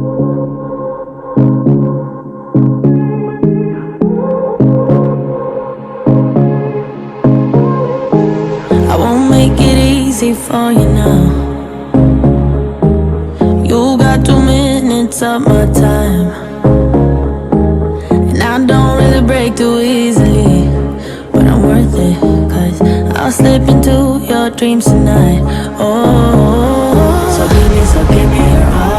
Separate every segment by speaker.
Speaker 1: I won't make it easy for you now. You got 2 minutes of my time, and I don't really break too easily, but I'm worth it, 'cause I'll slip into your dreams tonight. Oh, so give me your all.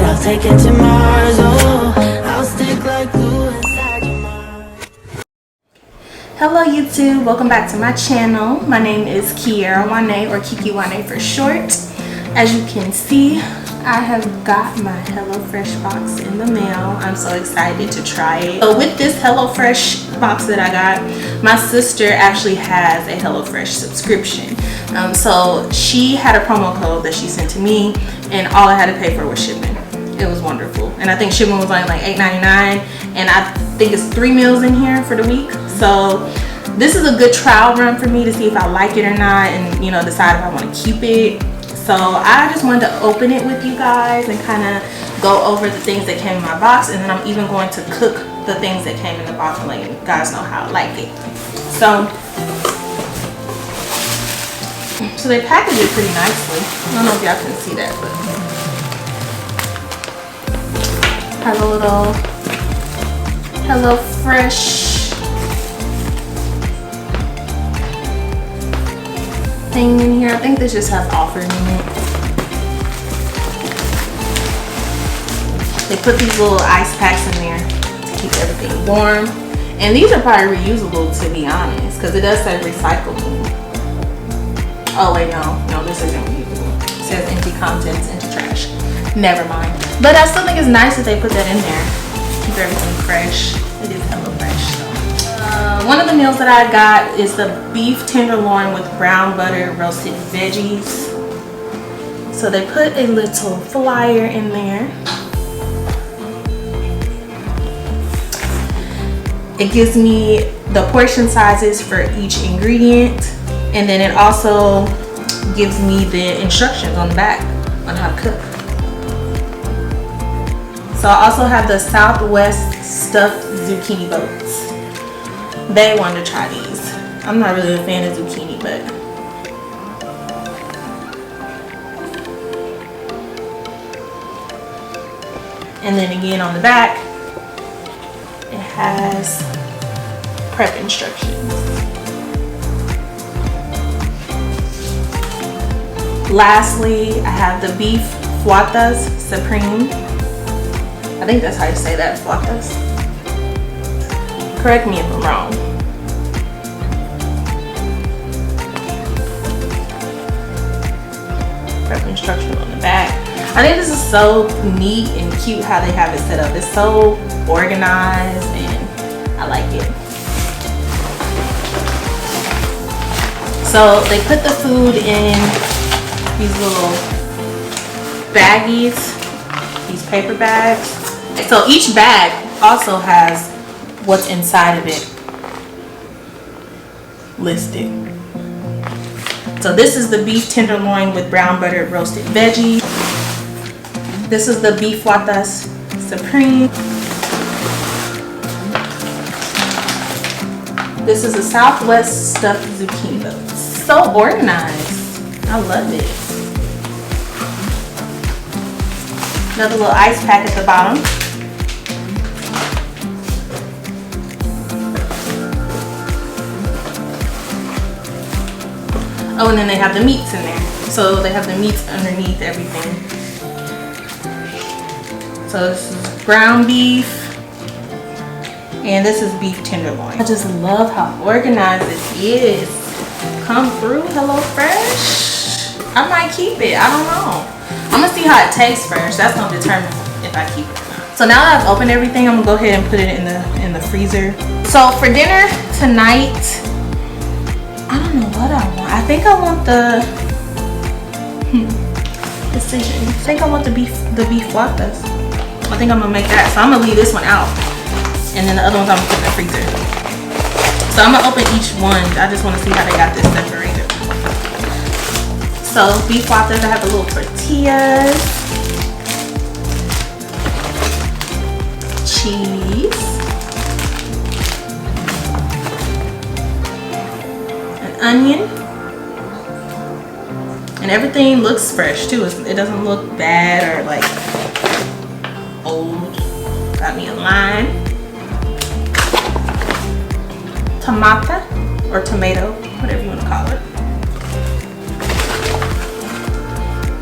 Speaker 1: I'll take it to Mars. Oh, I'll stick like glue inside your mind.
Speaker 2: Hello YouTube, welcome back to my channel. My name is Kiera Wane, or Kiki Wane for short. As you can see, I have got my HelloFresh box in the mail. I'm so excited to try it. So with this HelloFresh box that I got, my sister actually has a HelloFresh subscription. So she had a promo code that she sent to me, and all I had to pay for was shipping. It was wonderful. And I think shipping was only like $8.99, and I think it's 3 meals in here for the week. So this is a good trial run for me to see if I like it or not, and decide if I want to keep it. So I just wanted to open it with you guys and kind of go over the things that came in my box, and then I'm even going to cook the things that came in the box and let you guys know how I like it. So they package it pretty nicely. I don't know if y'all can see that, but has a little HelloFresh thing in here. I think this just has offers in it. They put these little ice packs in there to keep everything warm. And these are probably reusable, to be honest, because it does say recyclable. Oh wait, no, this isn't reusable. It says empty contents into trash. Never mind. But I still think it's nice that they put that in there. Keep everything fresh. It is HelloFresh. One of the meals that I got is the beef tenderloin with brown butter roasted veggies. So they put a little flyer in there. It gives me the portion sizes for each ingredient, and then it also gives me the instructions on the back on how to cook. So I also have the Southwest stuffed zucchini boats. They wanted to try these. I'm not really a fan of zucchini, but and then again on the back it has prep instructions. Lastly, I have the beef flautas supreme. I think that's how you say that, flautas. Correct me if I'm wrong. Prep instruction on the back. I think this is so neat and cute how they have it set up. It's so organized and I like it. So they put the food in these little baggies, these paper bags. So each bag also has what's inside of it listed. So this is the beef tenderloin with brown butter roasted veggies. This is the beef flautas supreme. This is a Southwest stuffed zucchini boat. So organized. I love it. Another little ice pack at the bottom. Oh, and then they have the meats in there. So they have the meats underneath everything. So this is ground beef, and this is beef tenderloin. I just love how organized this is. Come through, HelloFresh. I might keep it, I don't know. I'm gonna see how it tastes first. That's gonna determine if I keep it or not. So now that I've opened everything, I'm gonna go ahead and put it in the freezer. So for dinner tonight, I don't know what I want. I think I want the decision. I think I want the beef flautas. I think I'm gonna make that. So I'm gonna leave this one out, and then the other ones I'm gonna put in the freezer. So I'm gonna open each one. I just want to see how they got this separated. So beef flautas, I have the little tortillas. everything looks fresh too. It doesn't look bad or like old. Got me a lime, tomato or tomato, whatever you want to call it.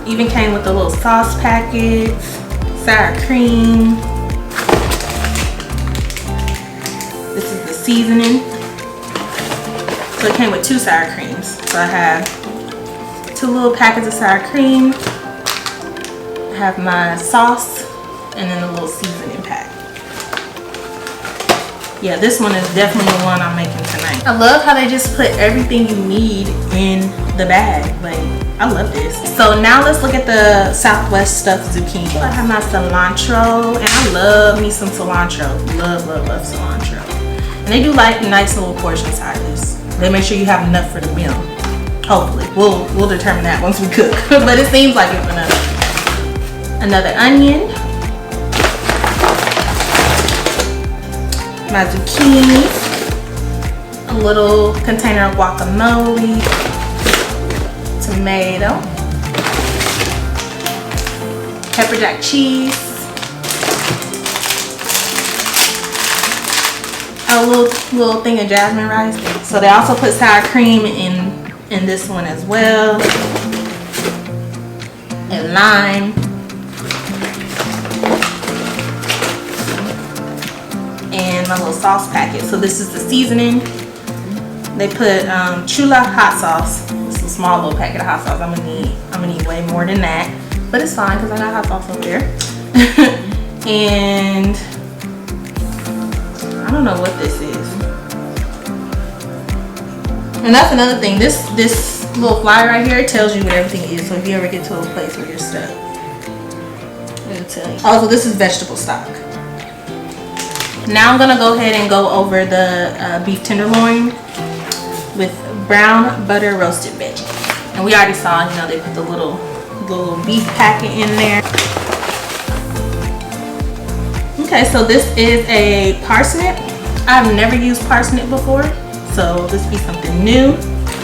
Speaker 2: Even came with the little sauce packets, sour cream. This is the seasoning. So it came with 2 sour creams. So I have 2 little packets of sour cream. I have my sauce and then a little seasoning pack. Yeah, this one is definitely the one I'm making tonight. I love how they just put everything you need in the bag. Like, I love this. So now let's look at the Southwest stuffed zucchini. I have my cilantro, and I love me some cilantro. Love, love, love cilantro. And they do like nice little portion sizes. They make sure you have enough for the meal. Hopefully, we'll determine that once we cook. But it seems like it's enough. Another onion. My zucchini. A little container of guacamole. Tomato. Pepper jack cheese. A little thing of jasmine rice. So they also put sour cream in this one as well. And lime. And my little sauce packet. So this is the seasoning. They put Chula hot sauce. It's a small little packet of hot sauce. I'm gonna need way more than that, but it's fine because I got hot sauce over there. And I don't know what this is. And that's another thing. This little flyer right here tells you what everything is. So if you ever get to a place where you're stuck, it'll tell you. Also, this is vegetable stock. Now I'm gonna go ahead and go over the beef tenderloin with brown butter roasted veggies. And we already saw, you know, they put the little beef packet in there. Okay, so this is a parsnip. I've never used parsnip before, so this be something new.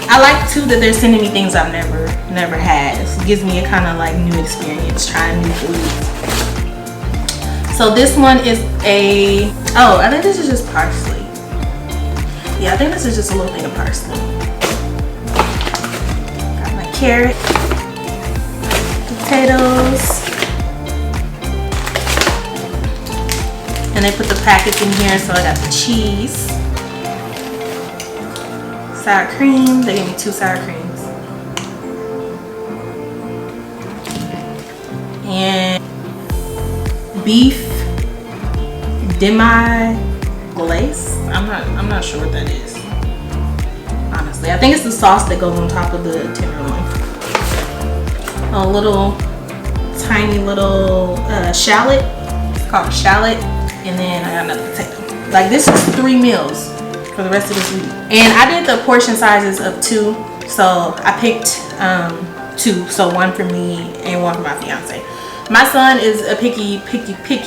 Speaker 2: I like too that they're sending me things I've never had. It gives me a kind of like new experience trying new foods. So this one is I think this is just parsley. Yeah, I think this is just a little thing of parsley. Got my carrot, potatoes, and they put the packets in here. So I got the cheese, sour cream. They gave me 2 sour creams, and beef demi glace. I'm not sure what that is, honestly. I think it's the sauce that goes on top of the tenderloin. A little tiny little shallot. It's called a shallot. And then I got another potato. Like, this is 3 meals for the rest of this week. And I did the portion sizes of 2, so I picked 2, so 1 for me and 1 for my fiance. My son is a picky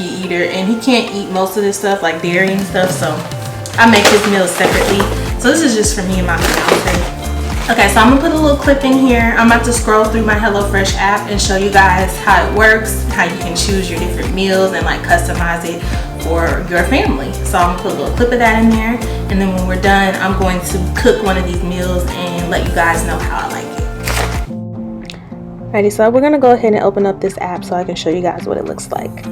Speaker 2: eater, and he can't eat most of this stuff, like dairy and stuff, so I make his meals separately. So this is just for me and my fiance. Okay, so I'm gonna put a little clip in here. I'm about to scroll through my HelloFresh app and show you guys how it works, how you can choose your different meals and like customize it for your family. So I'm gonna put a little clip of that in there, and then when we're done, I'm going to cook one of these meals and let you guys know how I like it. Alrighty, so we're gonna go ahead and open up this app so I can show you guys what it looks like.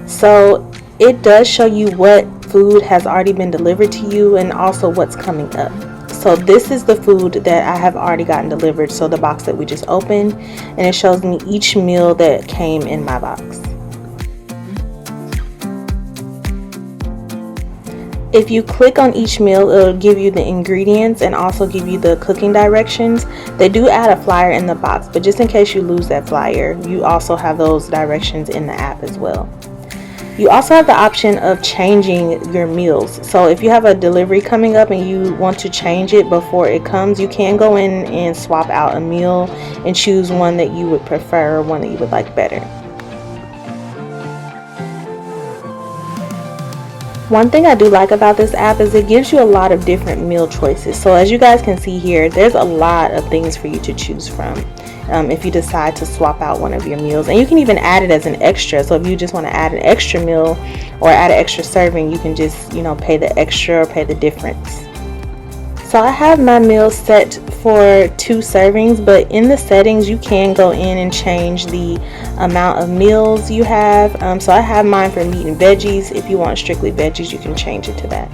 Speaker 2: So it does show you what food has already been delivered to you and also what's coming up. So this is the food that I have already gotten delivered, so the box that we just opened, and it shows me each meal that came in my box. If you click on each meal, it'll give you the ingredients and also give you the cooking directions. They do add a flyer in the box, but just in case you lose that flyer, you also have those directions in the app as well. You also have the option of changing your meals. So if you have a delivery coming up and you want to change it before it comes, you can go in and swap out a meal and choose one that you would prefer, one that you would like better. One thing I do like about this app is it gives you a lot of different meal choices. So as you guys can see here, there's a lot of things for you to choose from. if you decide to swap out one of your meals. And you can even add it as an extra. So if you just want to add an extra meal or add an extra serving, you can just, pay the extra or pay the difference. So I have my meal set for 2 servings, but in the settings you can go in and change the amount of meals you have. So I have mine for meat and veggies. If you want strictly veggies, you can change it to that.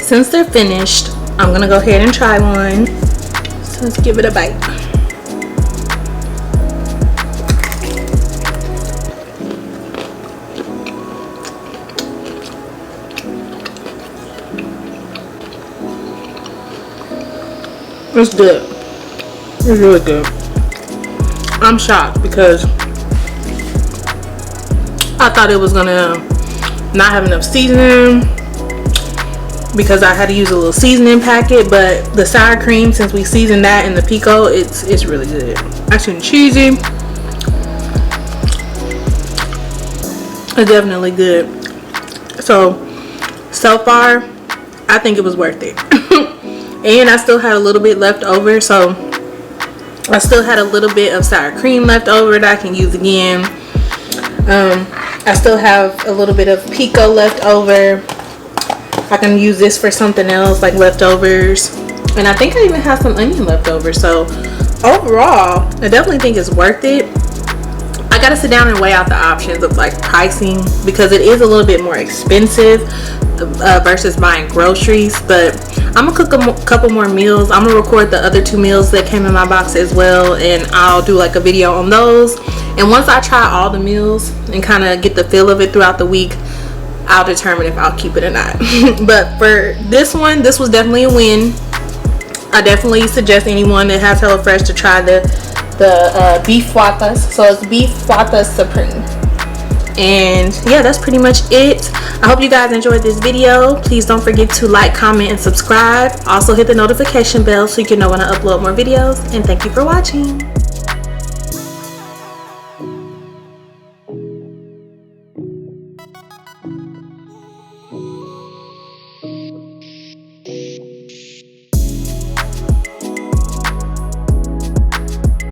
Speaker 2: since they're finished, I'm gonna go ahead and try one. So let's give it a bite. It's good. It's really good. I'm shocked because I thought it was gonna not have enough seasoning because I had to use a little seasoning packet, but the sour cream, since we seasoned that in the pico, it's really good. Nice and cheesy. It's definitely good. So far, I think it was worth it. And I still had a little bit left over, so I still had a little bit of sour cream left over that I can use again. I still have a little bit of pico left over. I can use this for something else, like leftovers. And I think I even have some onion left over. So overall, I definitely think it's worth it. I gotta sit down and weigh out the options of like pricing, because it is a little bit more expensive versus buying groceries. But I'm gonna cook a couple more meals. I'm gonna record the other 2 meals that came in my box as well, and I'll do like a video on those. And once I try all the meals and kind of get the feel of it throughout the week, I'll determine if I'll keep it or not. But for this one, this was definitely a win. I definitely suggest anyone that has HelloFresh to try the beef flautas. So it's beef flautas supreme. And yeah, that's pretty much it. I hope you guys enjoyed this video. Please don't forget to like, comment, and subscribe. Also hit the notification bell so you can know when I upload more videos. And thank you for watching.